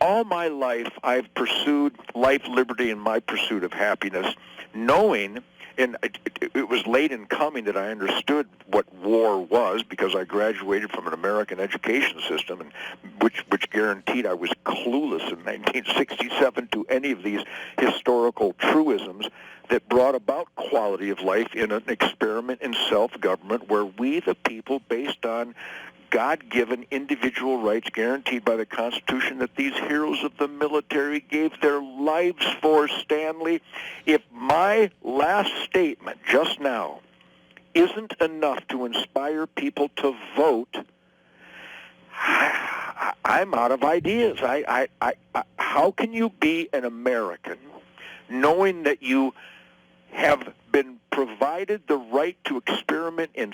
all my life, I've pursued life, liberty, and my pursuit of happiness, knowing, and it was late in coming that I understood what war was, because I graduated from an American education system, and which guaranteed I was clueless in 1967 to any of these historical truisms that brought about quality of life in an experiment in self-government where we, the people, based on God-given individual rights guaranteed by the Constitution that these heroes of the military gave their lives for, Stanley. If my last statement just now isn't enough to inspire people to vote, I'm out of ideas. How can you be an American knowing that you have been provided the right to experiment in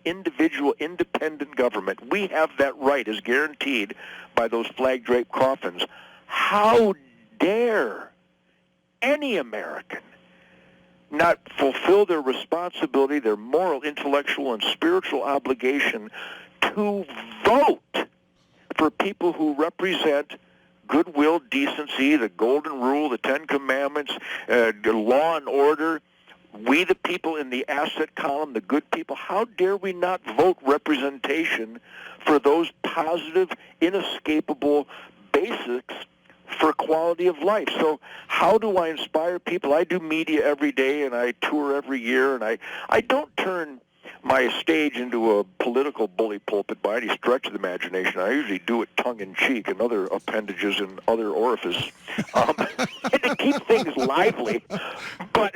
individual, independent government? We have that right as guaranteed by those flag-draped coffins. How dare any American not fulfill their responsibility, their moral, intellectual, and spiritual obligation to vote for people who represent goodwill, decency, the golden rule, the Ten Commandments, law and order, we the people in the asset column, the good people? How dare we not vote representation for those positive, inescapable basics for quality of life? So how do I inspire people? I do media every day, and I tour every year, and I don't turn my stage into a political bully pulpit by any stretch of the imagination. I usually do it tongue-in-cheek and other appendages and other orifices to keep things lively. But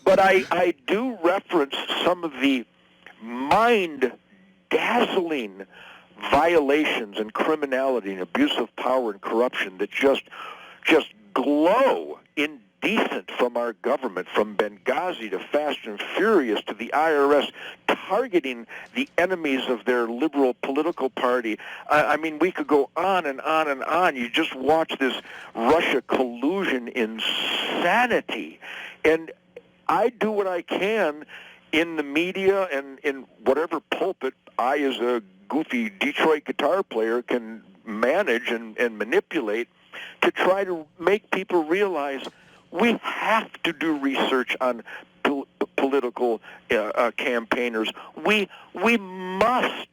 I do reference some of the mind-dazzling violations and criminality and abuse of power and corruption that just glow indecent from our government, from Benghazi to Fast and Furious to the IRS targeting the enemies of their liberal political party. I mean, we could go on and on and on. You just watch this Russia collusion insanity. And I do what I can in the media and in whatever pulpit I, as a goofy Detroit guitar player, can manage and manipulate to try to make people realize we have to do research on political campaigners. We must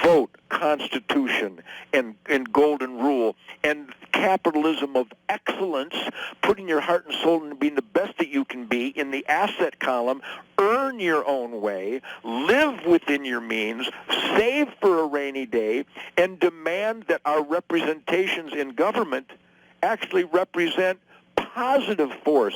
vote Constitution and Golden Rule and capitalism of excellence, putting your heart and soul into being the best that you can be in the asset column. Earn your own way, live within your means, save for a rainy day, and demand that our representations in government actually represent positive force,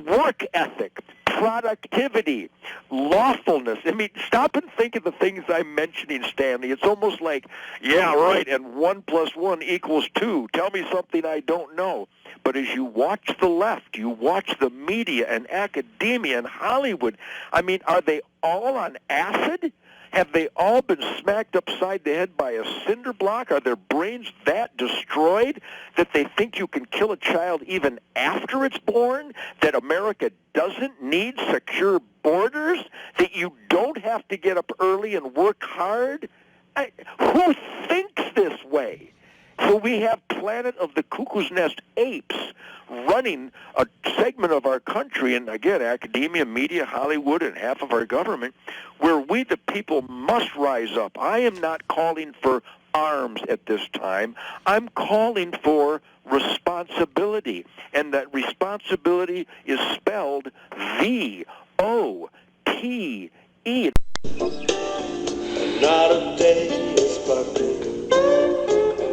work ethic, productivity, lawfulness. I mean, stop and think of the things I'm mentioning, Stanley. It's almost like, yeah, right, and 1 + 1 = 2. Tell me something I don't know. But as you watch the left, you watch the media and academia and Hollywood, I mean, are they all on acid? Have they all been smacked upside the head by a cinder block? Are their brains that destroyed that they think you can kill a child even after it's born? That America doesn't need secure borders? That you don't have to get up early and work hard? Who thinks this way? So we have Planet of the Cuckoo's Nest apes running a segment of our country, and again, academia, media, Hollywood, and half of our government, where we the people must rise up. I am not calling for arms at this time. I'm calling for responsibility, and that responsibility is spelled V-O-T-E. Not a day is perfect.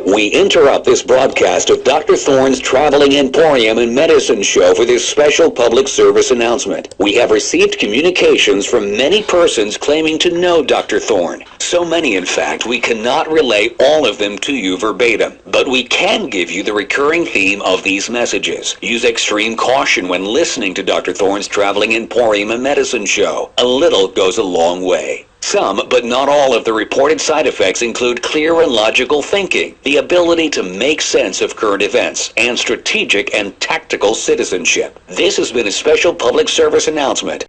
We interrupt this broadcast of Dr. Thorne's Traveling Emporium and Medicine Show for this special public service announcement. We have received communications from many persons claiming to know Dr. Thorne. So many, in fact, we cannot relay all of them to you verbatim. But we can give you the recurring theme of these messages. Use extreme caution when listening to Dr. Thorne's Traveling Emporium and Medicine Show. A little goes a long way. Some, but not all, of the reported side effects include clear and logical thinking, the ability to make sense of current events, and strategic and tactical citizenship. This has been a special public service announcement